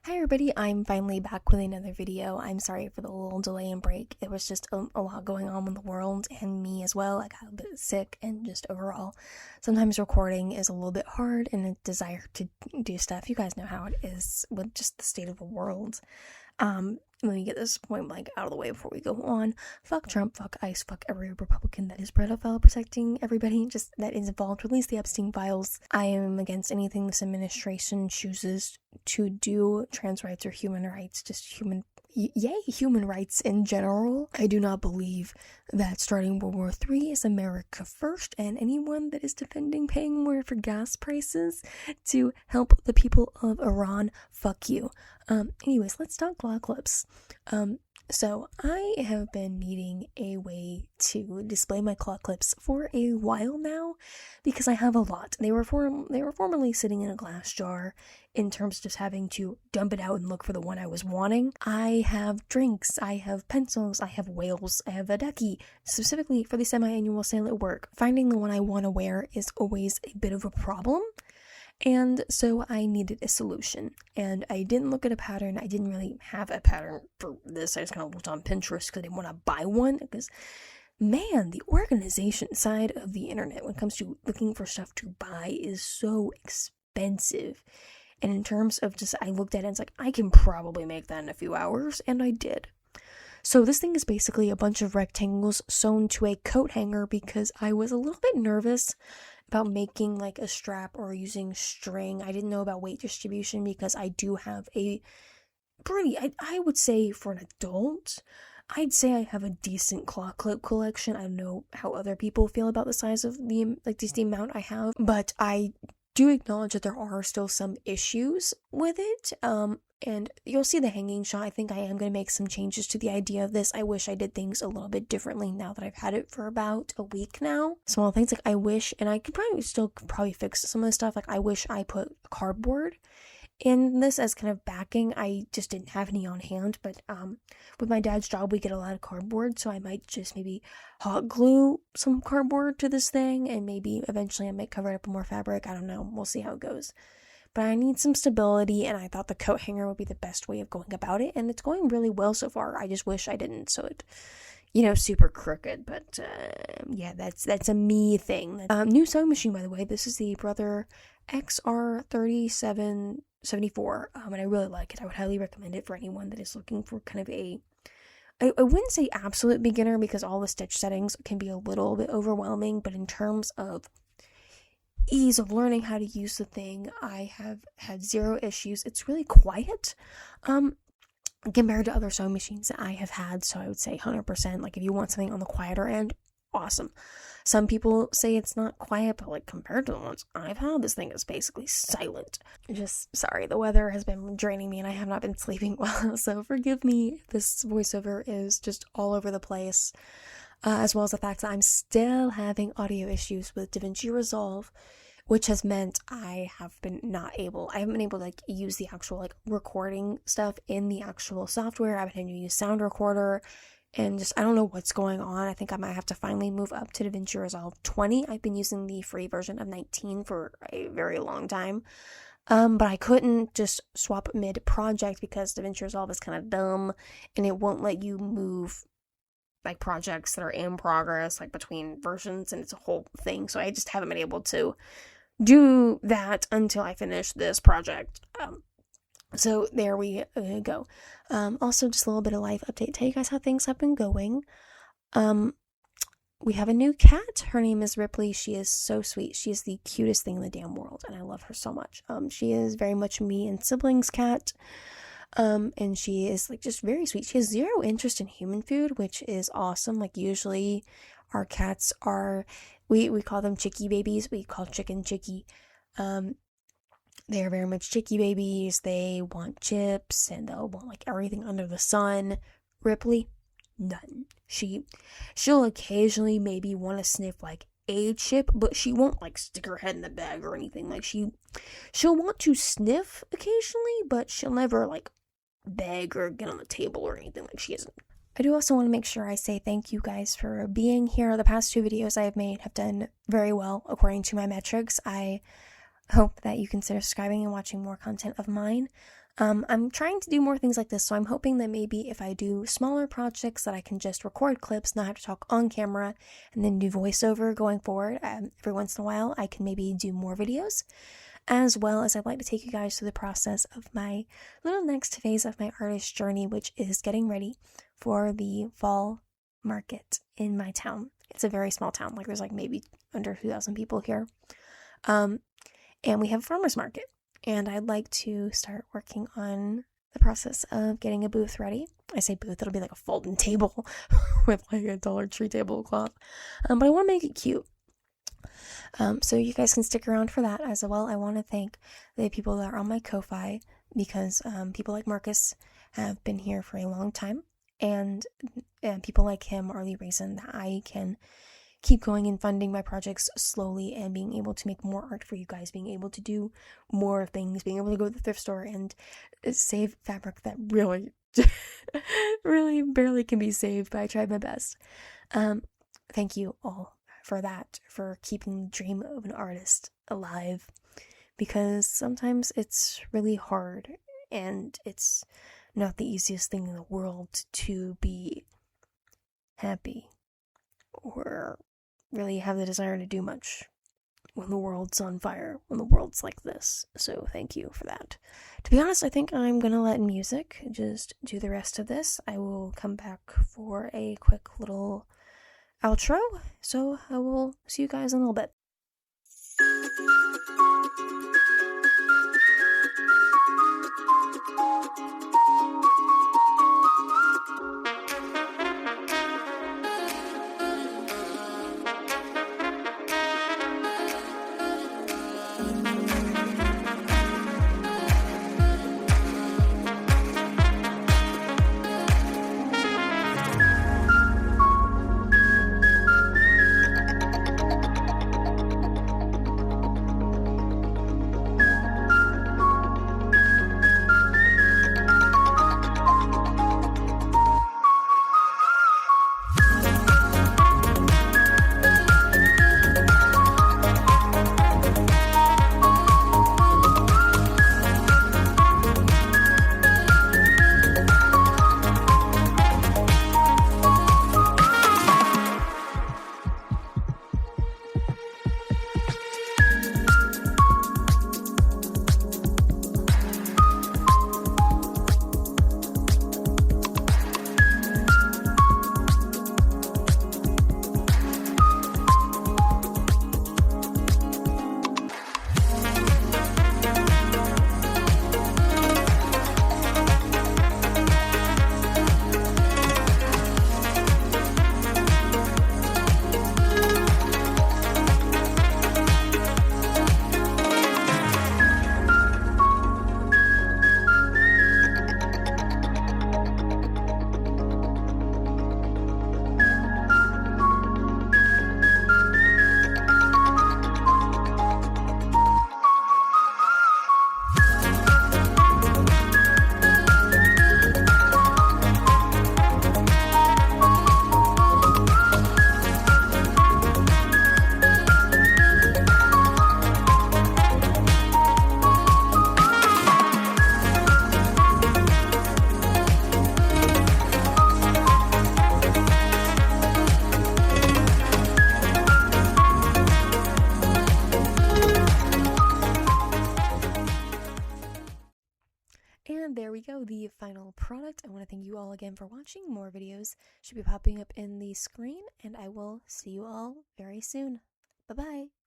Hi everybody, I'm finally back with another video. I'm sorry for the little delay and break. It was just a lot going on in the world and me as well. I got a bit sick and just overall, sometimes recording is a little bit hard and a desire to do stuff. You guys know how it is with just the state of the world. Let me get this point out of the way before we go on. Fuck Trump, fuck ICE, fuck every Republican that is pedophile protecting everybody just that is involved. Release the Epstein files. I am against anything this administration chooses to do, trans rights or human rights, just human rights in general. I do not believe that starting World War III is America first, and anyone that is defending paying more for gas prices to help the people of Iran, fuck you. Anyways, let's talk law clips. So I have been needing a way to display my claw clips for a while now because I have a lot. They were formerly sitting in a glass jar in terms of just having to dump it out and look for the one I was wanting. I have drinks, I have pencils, I have whales, I have a ducky, specifically for the semi-annual sale at work. Finding the one I want to wear is always a bit of a problem. And so I needed a solution, and I didn't look at a pattern. I didn't really have a pattern for this. I just kind of looked on Pinterest because I didn't want to buy one, because man, the organization side of the internet when it comes to looking for stuff to buy is so expensive. And in terms of just, I looked at it and it's like, I can probably make that in a few hours, and I did. So this thing is basically a bunch of rectangles sewn to a coat hanger because I was a little bit nervous about making a strap or using string. I didn't know about weight distribution because I do have a pretty, I would say for an adult, I'd say I have a decent claw clip collection. I don't know how other people feel about the size of the amount I have, but I do acknowledge that there are still some issues with it. And you'll see the hanging shot. I think I am going to make some changes to the idea of this. I wish I did things a little bit differently now that I've had it for about a week now. Small things I wish, and I could probably fix some of the stuff. I wish I put cardboard in this as kind of backing. I just didn't have any on hand, but with my dad's job we get a lot of cardboard, so I might just maybe hot glue some cardboard to this thing, and maybe eventually I might cover it up with more fabric. I don't know, we'll see how it goes. But I need some stability, and I thought the coat hanger would be the best way of going about it, and it's going really well so far. I just wish I didn't, so it, super crooked, but yeah, that's a me thing. New sewing machine, by the way. This is the Brother XR3774, and I really like it. I would highly recommend it for anyone that is looking for kind of I wouldn't say absolute beginner, because all the stitch settings can be a little bit overwhelming, but in terms of ease of learning how to use the thing, I have had zero issues. It's really quiet compared to other sewing machines that I have had, so I would say 100%. If you want something on the quieter end, awesome. Some people say it's not quiet, but compared to the ones I've had, this thing is basically silent. Just sorry, the weather has been draining me and I have not been sleeping well, so forgive me. This voiceover is just all over the place. As well as the fact that I'm still having audio issues with DaVinci Resolve, which has meant I haven't been able to use the actual recording stuff in the actual software. I've been having to use Sound Recorder, and just I don't know what's going on. I think I might have to finally move up to DaVinci Resolve 20. I've been using the free version of 19 for a very long time. But I couldn't just swap mid-project because DaVinci Resolve is kind of dumb, and it won't let you move projects that are in progress between versions, and it's a whole thing. So I just haven't been able to do that until I finish this project. So there we go. Also, just a little bit of life update. Tell you guys how things have been going. We have a new cat. Her name is Ripley. She is so sweet. She is the cutest thing in the damn world, and I love her so much. She is very much me and siblings cat. And she is just very sweet. She has zero interest in human food, which is awesome. Usually our cats are, we call them chickie babies. We call chicken chickie. They are very much chickie babies. They want chips and they'll want everything under the sun. Ripley, none. She'll occasionally maybe want to sniff a chip, but she won't stick her head in the bag or anything. She'll want to sniff occasionally, but she'll never beg or get on the table or anything. She isn't. I do also want to make sure I say thank you guys for being here. The past 2 videos I have made have done very well according to my metrics. I hope that you consider subscribing and watching more content of mine. I'm trying to do more things like this, so I'm hoping that maybe if I do smaller projects that I can just record clips, not have to talk on camera, and then do voiceover going forward. Every once in a while, I can maybe do more videos, as well as I'd like to take you guys through the process of my little next phase of my artist journey, which is getting ready for the fall market in my town. It's a very small town, like there's like maybe under 2,000 people here. And we have a farmer's market. And I'd like to start working on the process of getting a booth ready. I say booth, it'll be like a folding table with like a Dollar Tree tablecloth. But I want to make it cute. So you guys can stick around for that as well. I want to thank the people that are on my Ko-Fi because people like Marcus have been here for a long time. And people like him are the reason that I can keep going and funding my projects slowly and being able to make more art for you guys, being able to do more things, being able to go to the thrift store and save fabric that really, really barely can be saved, but I tried my best. Thank you all for that, for keeping the dream of an artist alive, because sometimes it's really hard and it's not the easiest thing in the world to be happy or really have the desire to do much when the world's on fire, when the world's like this. So thank you for that. To be honest, I think I'm gonna let music just do the rest of this. I will come back for a quick little outro, so I will see you guys in a little bit. And there we go, the final product. I want to thank you all again for watching. More videos should be popping up in the screen, and I will see you all very soon. Bye-bye.